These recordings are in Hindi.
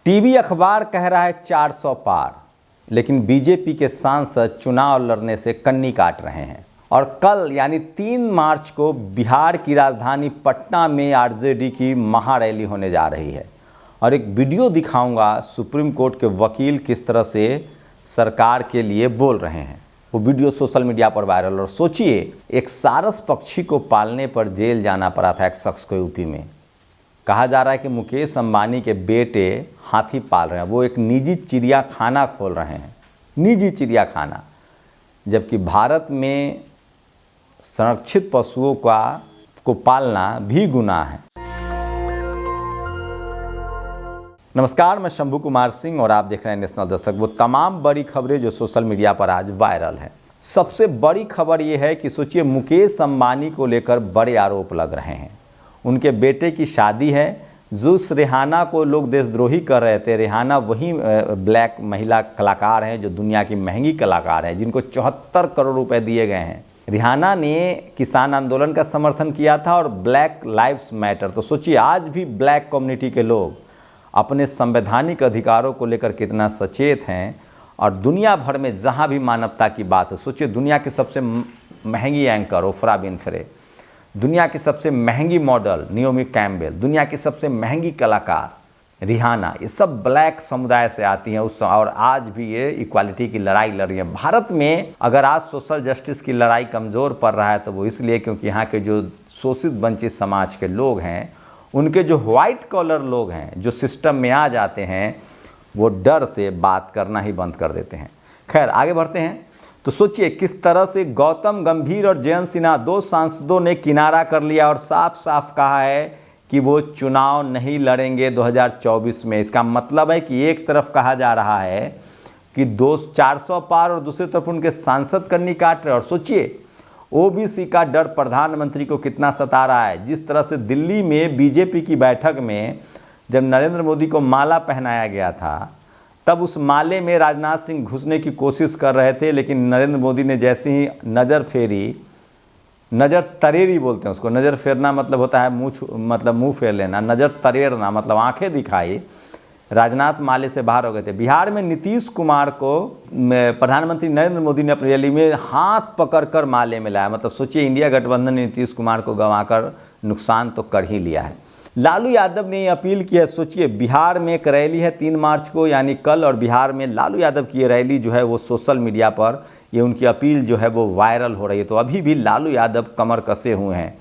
टीवी अखबार कह रहा है 400 पार, लेकिन बीजेपी के सांसद चुनाव लड़ने से कन्नी काट रहे हैं। और कल यानी 3 मार्च को बिहार की राजधानी पटना में आरजेडी की महारैली होने जा रही है। और एक वीडियो दिखाऊंगा, सुप्रीम कोर्ट के वकील किस तरह से सरकार के लिए बोल रहे हैं। वो वीडियो सोशल मीडिया पर वायरल। और सोचिए, एक सारस पक्षी को पालने पर जेल जाना पड़ा था एक शख्स को यूपी में। कहा जा रहा है कि मुकेश अंबानी के बेटे हाथी पाल रहे हैं, वो एक निजी चिड़ियाखाना खोल रहे हैं, निजी चिड़ियाखाना, जबकि भारत में संरक्षित पशुओं को पालना भी गुनाह है। नमस्कार, मैं शंभू कुमार सिंह और आप देख रहे हैं नेशनल दस्तक। वो तमाम बड़ी खबरें जो सोशल मीडिया पर आज वायरल है। सबसे बड़ी खबर ये है कि सोचिए, मुकेश अंबानी को लेकर बड़े आरोप लग रहे हैं। उनके बेटे की शादी है, जो रिहाना को लोग देशद्रोही कर रहे थे। रिहाना वही ब्लैक महिला कलाकार हैं जो दुनिया की महंगी कलाकार हैं, जिनको 74 करोड़ रुपए दिए गए हैं। रिहाना ने किसान आंदोलन का समर्थन किया था और ब्लैक लाइव्स मैटर। तो सोचिए, आज भी ब्लैक कम्युनिटी के लोग अपने संवैधानिक अधिकारों को लेकर कितना सचेत हैं। और दुनिया भर में जहां भी मानवता की बात है, सोचिए, दुनिया की सबसे महंगी एंकर ओफ्रा विनफ्रे, दुनिया की सबसे महंगी मॉडल नियोमी कैम्पबेल, दुनिया की सबसे महंगी कलाकार रिहाना, ये सब ब्लैक समुदाय से आती हैं और आज भी ये इक्वालिटी की लड़ाई लड़ रही है। भारत में अगर आज सोशल जस्टिस की लड़ाई कमज़ोर पड़ रहा है तो वो इसलिए क्योंकि यहाँ के जो शोषित वंचित समाज के लोग हैं, उनके जो व्हाइट कॉलर लोग हैं, जो सिस्टम में आ जाते हैं, वो डर से बात करना ही बंद कर देते हैं। खैर, आगे बढ़ते हैं। तो सोचिए किस तरह से गौतम गंभीर और जयंत सिन्हा, 2 सांसदों ने किनारा कर लिया और साफ साफ कहा है कि वो चुनाव नहीं लड़ेंगे 2024 में। इसका मतलब है कि एक तरफ कहा जा रहा है कि 400 पार और दूसरी तरफ उनके सांसद कन्नी काट रहे। और सोचिए, ओबीसी का डर प्रधानमंत्री को कितना सता रहा है। जिस तरह से दिल्ली में बीजेपी की बैठक में जब नरेंद्र मोदी को माला पहनाया गया था, तब उस माले में राजनाथ सिंह घुसने की कोशिश कर रहे थे, लेकिन नरेंद्र मोदी ने जैसे ही नज़र फेरी, नज़र तरेरी बोलते हैं उसको, नज़र फेरना मतलब होता है मुंह फेर लेना, नज़र तरेरना मतलब आंखें दिखाई, राजनाथ माले से बाहर हो गए थे। बिहार में नीतीश कुमार को प्रधानमंत्री नरेंद्र मोदी ने अपनी रैली में हाथ पकड़कर माले में लाया। मतलब सोचिए, इंडिया गठबंधन ने नीतीश कुमार को गंवाकर नुकसान तो कर ही लिया है। लालू यादव ने ये अपील की है। सोचिए, बिहार में एक रैली है 3 मार्च को, यानी कल, और बिहार में लालू यादव की ये रैली जो है वो सोशल मीडिया पर ये उनकी अपील जो है वो वायरल हो रही है। तो अभी भी लालू यादव कमर कसे हुए हैं।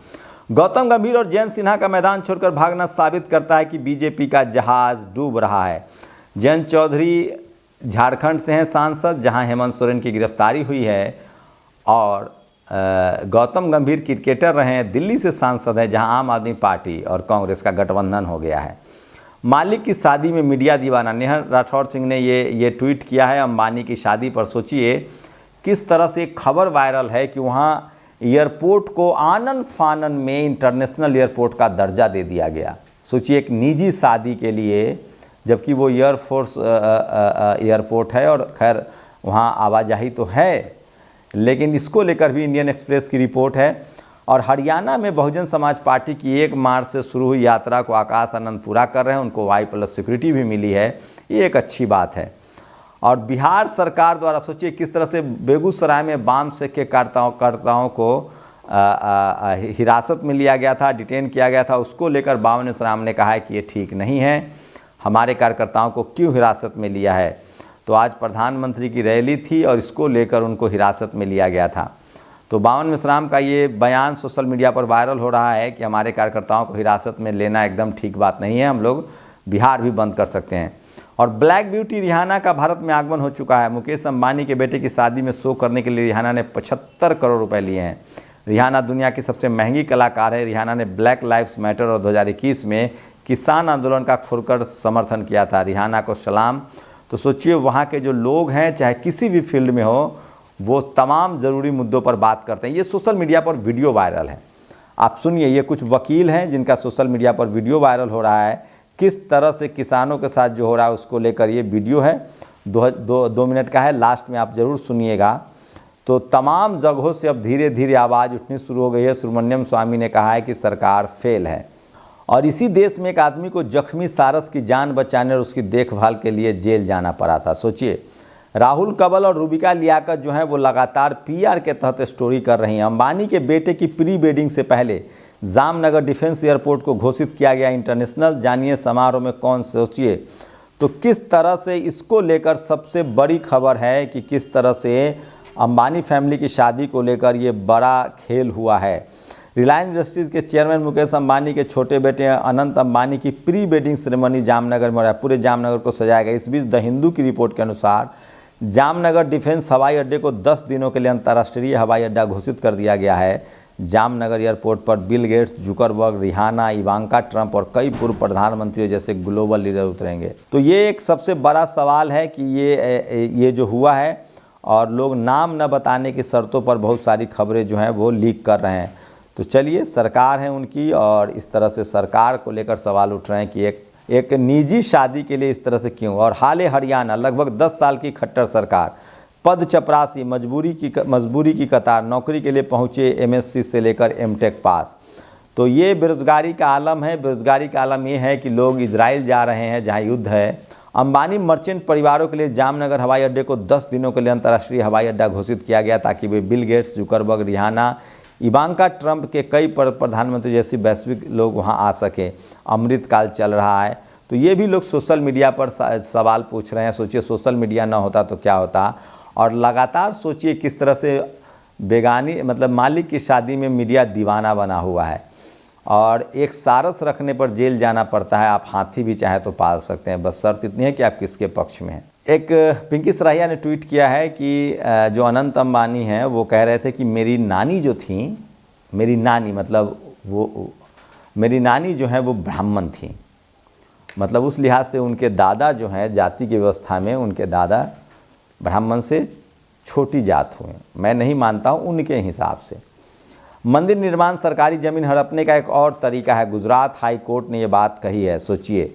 गौतम गंभीर और जयंत सिन्हा का मैदान छोड़कर भागना साबित करता है कि बीजेपी का जहाज डूब रहा है। जयंत चौधरी झारखंड से हैं सांसद, जहां हेमंत सोरेन की गिरफ्तारी हुई है, और गौतम गंभीर क्रिकेटर रहे हैं, दिल्ली से सांसद हैं, जहां आम आदमी पार्टी और कांग्रेस का गठबंधन हो गया है। मालिक की शादी में मीडिया दीवाना, नेहा राठौर सिंह ने ये ट्वीट किया है अंबानी की शादी पर। सोचिए किस तरह से खबर वायरल है कि वहां एयरपोर्ट को आनन फानन में इंटरनेशनल एयरपोर्ट का दर्जा दे दिया गया। सोचिए, एक निजी शादी के लिए, जबकि वो एयरफोर्स एयरपोर्ट है और खैर वहाँ आवाजाही तो है, लेकिन इसको लेकर भी इंडियन एक्सप्रेस की रिपोर्ट है। और हरियाणा में बहुजन समाज पार्टी की 1 मार्च से शुरू हुई यात्रा को आकाश आनंद पूरा कर रहे हैं, उनको Y+ सिक्योरिटी भी मिली है, ये एक अच्छी बात है। और बिहार सरकार द्वारा सोचिए किस तरह से बेगूसराय में वाम से के कार्यकर्ताओं को हिरासत में लिया गया था, डिटेन किया गया था। उसको लेकर बावन इस्लाम ने कहा है कि ये ठीक नहीं है, हमारे कार्यकर्ताओं को क्यों हिरासत में लिया है। तो आज प्रधानमंत्री की रैली थी और इसको लेकर उनको हिरासत में लिया गया था। तो बावन इस्लाम का ये बयान सोशल मीडिया पर वायरल हो रहा है कि हमारे कार्यकर्ताओं को हिरासत में लेना एकदम ठीक बात नहीं है, हम लोग बिहार भी बंद कर सकते हैं। और ब्लैक ब्यूटी रिहाना का भारत में आगमन हो चुका है। मुकेश अंबानी के बेटे की शादी में शो करने के लिए रिहाना ने 75 करोड़ रुपए लिए हैं। रिहाना दुनिया की सबसे महंगी कलाकार है। रिहाना ने ब्लैक लाइव्स मैटर और 2021 में किसान आंदोलन का खुलकर समर्थन किया था। रिहाना को सलाम। तो सोचिए, वहाँ के जो लोग हैं, चाहे किसी भी फील्ड में हो, वो तमाम ज़रूरी मुद्दों पर बात करते हैं। ये सोशल मीडिया पर वीडियो वायरल है, आप सुनिए। ये कुछ वकील हैं जिनका सोशल मीडिया पर वीडियो वायरल हो रहा है, किस तरह से किसानों के साथ जो हो रहा है उसको लेकर ये वीडियो है। 2 मिनट का है, लास्ट में आप ज़रूर सुनिएगा। तो तमाम जगहों से अब धीरे धीरे आवाज़ उठनी शुरू हो गई है। सुब्रमण्यम स्वामी ने कहा है कि सरकार फेल है। और इसी देश में एक आदमी को जख्मी सारस की जान बचाने और उसकी देखभाल के लिए जेल जाना पड़ा था। सोचिए, राहुल कंवल और रूबिका लियाकत जो हैं वो लगातार पीआर के तहत स्टोरी कर रही हैं। अंबानी के बेटे की प्री वेडिंग से पहले जामनगर डिफेंस एयरपोर्ट को घोषित किया गया इंटरनेशनल। जानिए समारोह में कौन, सोचिए तो किस तरह से इसको लेकर सबसे बड़ी खबर है कि किस तरह से अंबानी फैमिली की शादी को लेकर ये बड़ा खेल हुआ है। रिलायंस इंडस्ट्रीज के चेयरमैन मुकेश अंबानी के छोटे बेटे अनंत अंबानी की प्री वेडिंग सेरेमनी जामनगर में हो रहा है। पूरे जामनगर को सजाया गया। इस बीच द हिंदू की रिपोर्ट के अनुसार जामनगर डिफेंस हवाई अड्डे को 10 दिनों के लिए अंतर्राष्ट्रीय हवाई अड्डा घोषित कर दिया गया है। जामनगर एयरपोर्ट पर Bill Gates, Zuckerberg, Rihanna, Ivanka Trump और कई पूर्व प्रधानमंत्रियों जैसे ग्लोबल लीडर उतरेंगे। तो ये एक सबसे बड़ा सवाल है कि ये जो हुआ है, और लोग नाम न बताने की शर्तों पर बहुत सारी खबरें जो हैं वो लीक कर रहे हैं। तो चलिए, सरकार है उनकी, और इस तरह से सरकार को लेकर सवाल उठ रहे हैं कि एक निजी शादी के लिए इस तरह से क्यों। और हाल हरियाणा लगभग 10 साल की खट्टर सरकार, पद चपरासी, मजबूरी की कतार, नौकरी के लिए पहुंचे एमएससी से लेकर एमटेक पास। तो ये बेरोजगारी का आलम है। बेरोजगारी का आलम ये है कि लोग इजराइल जा रहे हैं जहां युद्ध है। अंबानी मर्चेंट परिवारों के लिए जामनगर हवाई अड्डे को 10 दिनों के लिए अंतर्राष्ट्रीय हवाई अड्डा घोषित किया गया ताकि वे Bill Gates, Zuckerberg, Rihanna, Ivanka Trump के कई प्रधानमंत्री जैसे वैश्विक लोग वहां आ सकें। अमृतकाल चल रहा है, तो ये भी लोग सोशल मीडिया पर सवाल पूछ रहे हैं। सोचिए, सोशल मीडिया ना होता तो क्या होता। और लगातार सोचिए किस तरह से बेगानी मतलब मालिक की शादी में मीडिया दीवाना बना हुआ है, और एक सारस रखने पर जेल जाना पड़ता है। आप हाथी भी चाहे तो पाल सकते हैं, बस शर्त इतनी है कि आप किसके पक्ष में हैं। एक पिंकी सराहिया ने ट्वीट किया है कि जो अनंत अंबानी हैं वो कह रहे थे कि मेरी नानी जो थी, मेरी नानी मतलब वो मेरी नानी जो है वो ब्राह्मण थी, मतलब उस लिहाज से उनके दादा जो हैं जाति की व्यवस्था में उनके दादा ब्राह्मण से छोटी जात हुए। मैं नहीं मानता हूँ उनके हिसाब से। मंदिर निर्माण सरकारी ज़मीन हड़पने का एक और तरीका है। गुजरात हाई कोर्ट ने ये बात कही है। सोचिए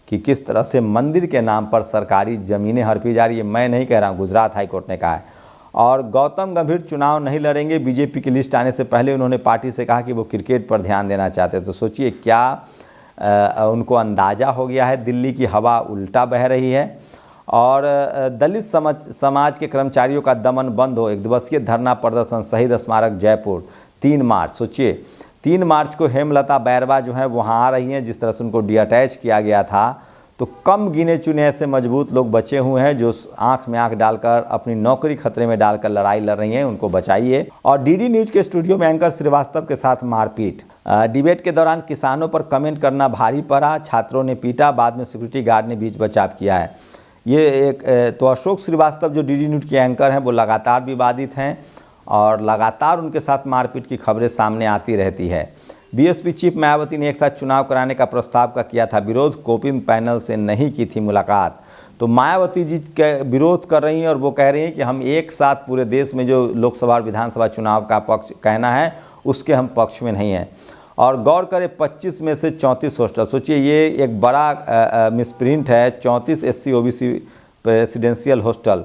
कि किस तरह से मंदिर के नाम पर सरकारी ज़मीनें हड़पी जा रही है। मैं नहीं कह रहा हूँ, गुजरात हाई कोर्ट ने कहा है। और गौतम गंभीर चुनाव नहीं लड़ेंगे। बीजेपी की लिस्ट आने से पहले उन्होंने पार्टी से कहा कि वो क्रिकेट पर ध्यान देना चाहते। तो सोचिए क्या उनको अंदाज़ा हो गया है, दिल्ली की हवा उल्टा बह रही है। और दलित समाज के कर्मचारियों का दमन बंद हो, 1 दिवसीय धरना प्रदर्शन शहीद स्मारक जयपुर 3 मार्च। सोचिए 3 मार्च को हेमलता बैरवा जो है वहाँ आ रही हैं। जिस तरह से उनको डिअटैच किया गया था, तो कम गिने चुने ऐसे मजबूत लोग बचे हुए हैं जो आंख में आंख डालकर अपनी नौकरी खतरे में डालकर लड़ाई लड़ रही हैं, उनको बचाइए। और डीडी न्यूज के स्टूडियो में एंकर श्रीवास्तव के साथ मारपीट। डिबेट के दौरान किसानों पर कमेंट करना भारी पड़ा, छात्रों ने पीटा, बाद में सिक्योरिटी गार्ड ने बीच बचाव किया है। ये एक तो अशोक श्रीवास्तव जो डीडी न्यूज के एंकर हैं वो लगातार विवादित हैं और लगातार उनके साथ मारपीट की खबरें सामने आती रहती है। बीएसपी चीफ मायावती ने एक साथ चुनाव कराने का प्रस्ताव का किया था विरोध, कोपिंग पैनल से नहीं की थी मुलाकात। तो मायावती जी के विरोध कर रही हैं और वो कह रही हैं कि हम एक साथ पूरे देश में जो लोकसभा और विधानसभा चुनाव का पक्ष कहना है उसके हम पक्ष में नहीं हैं। और गौर करें 25 में से 34 हॉस्टल, सोचिए ये एक बड़ा मिसप्रिंट है। 34 SC OBC प्रेसिडेंशियल हॉस्टल,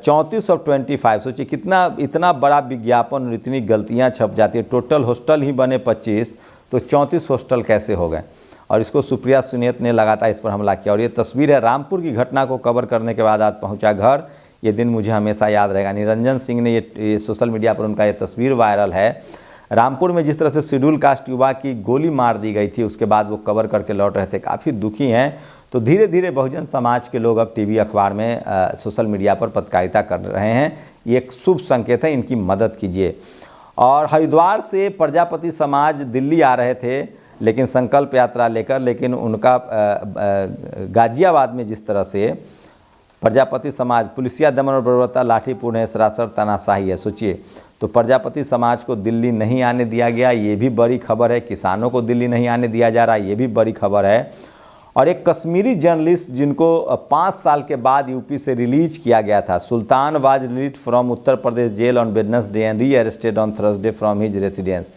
34 और 25, सोचिए कितना इतना बड़ा विज्ञापन और इतनी गलतियां छप जाती है। टोटल हॉस्टल ही बने 25, तो 34 हॉस्टल कैसे हो गए। और इसको सुप्रिया सुनीत ने लगातार इस पर हमला किया। और ये तस्वीर है रामपुर की घटना को कवर करने के बाद आज पहुंचा घर। ये दिन मुझे हमेशा याद रहेगा। निरंजन सिंह ने ये सोशल मीडिया पर उनका ये तस्वीर वायरल है। रामपुर में जिस तरह से शेड्यूल कास्ट युवा की गोली मार दी गई थी, उसके बाद वो कवर करके लौट रहे थे, काफ़ी दुखी हैं। तो धीरे धीरे बहुजन समाज के लोग अब टीवी अखबार में सोशल मीडिया पर पत्रकारिता कर रहे हैं। ये एक शुभ संकेत है, इनकी मदद कीजिए। और हरिद्वार से प्रजापति समाज दिल्ली आ रहे थे लेकिन संकल्प यात्रा लेकर, लेकिन उनका गाजियाबाद में जिस तरह से प्रजापति समाज पुलिसिया दमन और बर्बरता, लाठीपुर है, सरासर तानाशाही है। सोचिए, तो प्रजापति समाज को दिल्ली नहीं आने दिया गया, ये भी बड़ी खबर है। किसानों को दिल्ली नहीं आने दिया जा रहा, ये भी बड़ी खबर है। और एक कश्मीरी जर्नलिस्ट जिनको 5 साल के बाद यूपी से रिलीज किया गया था, Sultan was released from Uttar Pradesh jail on Wednesday and rearrested on Thursday from his residence.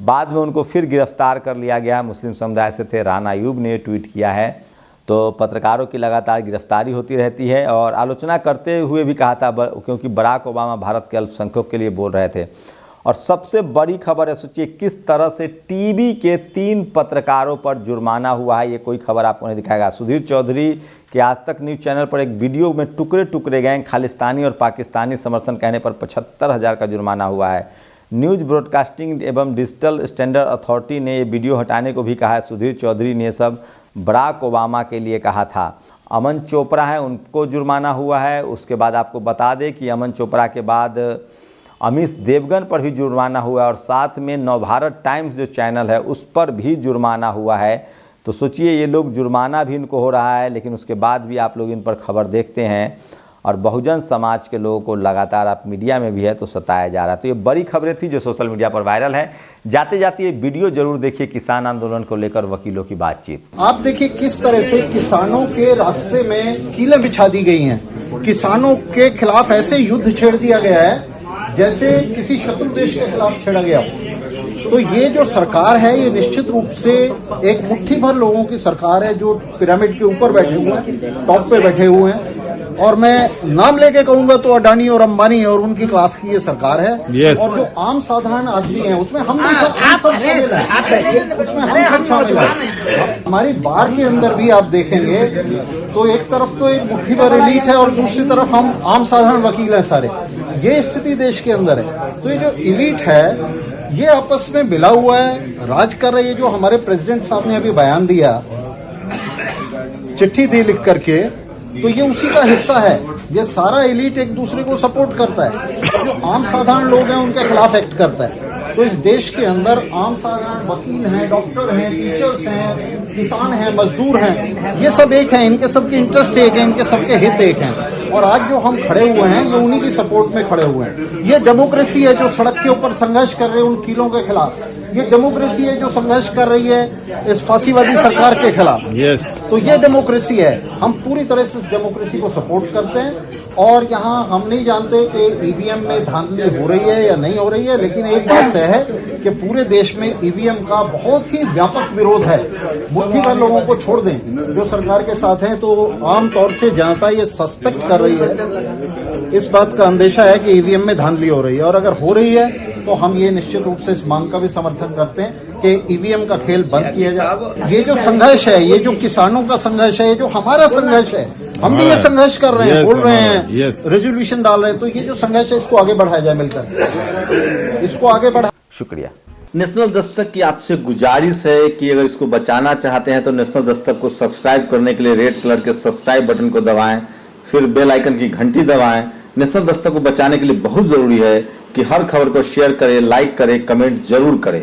बाद में उनको फिर गिरफ्तार कर लिया गया। मुस्लिम समुदाय से थे। राना अयूब ने ट्वीट किया है। तो पत्रकारों की लगातार गिरफ्तारी होती रहती है। और आलोचना करते हुए भी कहा था क्योंकि बराक ओबामा भारत के अल्पसंख्यकों के लिए बोल रहे थे। और सबसे बड़ी खबर है, सोचिए किस तरह से टीवी के 3 पत्रकारों पर जुर्माना हुआ है। ये कोई खबर आपको नहीं दिखाएगा। सुधीर चौधरी के आज तक न्यूज़ चैनल पर एक वीडियो में टुकड़े टुकड़े गए खालिस्तानी और पाकिस्तानी समर्थन कहने पर 75,000 का जुर्माना हुआ है। न्यूज़ ब्रॉडकास्टिंग एवं डिजिटल स्टैंडर्ड अथॉरिटी ने ये वीडियो हटाने को भी कहा है। सुधीर चौधरी ने सब बराक ओबामा के लिए कहा था। अमन चोपड़ा है, उनको जुर्माना हुआ है। उसके बाद आपको बता दें कि अमन चोपड़ा के बाद अमीश देवगन पर भी जुर्माना हुआ है और साथ में नवभारत टाइम्स जो चैनल है उस पर भी जुर्माना हुआ है। तो सोचिए ये लोग जुर्माना भी इनको हो रहा है, लेकिन उसके बाद भी आप लोग इन पर खबर देखते हैं और बहुजन समाज के लोगों को लगातार आप मीडिया में भी है तो सताया जा रहा है। तो ये बड़ी खबरें थी जो सोशल मीडिया पर वायरल है। जाते जाते ये वीडियो जरूर देखिए, किसान आंदोलन को लेकर वकीलों की बातचीत। आप देखिए किस तरह से किसानों के रास्ते में कीलें बिछा दी गई हैं। किसानों के खिलाफ ऐसे युद्ध छेड़ दिया गया है जैसे किसी शत्रु देश के खिलाफ छेड़ा गया। तो ये जो सरकार है ये निश्चित रूप से एक मुट्ठी भर लोगों की सरकार है जो पिरामिड के ऊपर बैठे हुए हैं, टॉप पे बैठे हुए हैं। और मैं नाम लेके कहूंगा तो अडानी और अंबानी और उनकी क्लास की ये सरकार है। yes. और जो आम साधारण आदमी है उसमें हम सब शामिल हैं। हमारी बार के अंदर भी आप देखेंगे तो एक तरफ तो एक मुट्ठी भर एलीट है और दूसरी तरफ हम आम साधारण वकील हैं सारे। ये स्थिति देश के अंदर है। तो ये जो एलीट है ये आपस में मिला हुआ है, राज कर रही है। जो हमारे प्रेसिडेंट साहब ने अभी बयान दिया, चिट्ठी दी लिख करके, तो ये उसी का हिस्सा है। ये सारा एलीट एक दूसरे को सपोर्ट करता है, जो आम साधारण लोग हैं उनके खिलाफ एक्ट करता है। तो इस देश के अंदर आम साधारण वकील हैं, डॉक्टर हैं, टीचर्स हैं, किसान हैं, मजदूर हैं, ये सब एक हैं। इनके सबके इंटरेस्ट एक है, इनके सबके हित एक हैं। और आज जो हम खड़े हुए हैं ये उन्हीं की सपोर्ट में खड़े हुए हैं। ये डेमोक्रेसी है जो सड़क के ऊपर संघर्ष कर रहे हैं उन कीलों के खिलाफ। ये डेमोक्रेसी है जो संघर्ष कर रही है इस फांसीवादी सरकार के खिलाफ। yes. तो ये डेमोक्रेसी है। हम पूरी तरह से इस डेमोक्रेसी को सपोर्ट करते हैं। और यहाँ हम नहीं जानते कि ईवीएम में धांधली हो रही है या नहीं हो रही है, लेकिन एक बात तय है कि पूरे देश में ईवीएम का बहुत ही व्यापक विरोध है। मुट्ठी भर लोगों को छोड़ दें जो सरकार के साथ हैं, तो आमतौर से जनता ये सस्पेक्ट कर रही है, इस बात का अंदेशा है कि ईवीएम में धांधली हो रही है। और अगर हो रही है तो हम ये निश्चित रूप से इस मांग का भी समर्थन करते हैं कि ईवीएम का खेल बंद किया जाए। ये जो संघर्ष है, ये जो किसानों का संघर्ष है, ये जो हमारा संघर्ष है, हम भी ये संघर्ष कर रहे हैं, बोल रहे हैं, रेजोल्यूशन डाल रहे हैं। तो ये जो संघर्ष है इसको आगे बढ़ाया जाए, मिलकर इसको आगे बढ़ा। शुक्रिया। नेशनल दस्तक की आपसे गुजारिश है कि अगर इसको बचाना चाहते हैं तो नेशनल दस्तक को सब्सक्राइब करने के लिए रेड कलर के सब्सक्राइब बटन को दबाएं, फिर बेल आइकन की घंटी दबाएं। नेशनल दस्तक को बचाने के लिए बहुत जरूरी है कि हर खबर को शेयर करें, लाइक करें, कमेंट जरूर करें।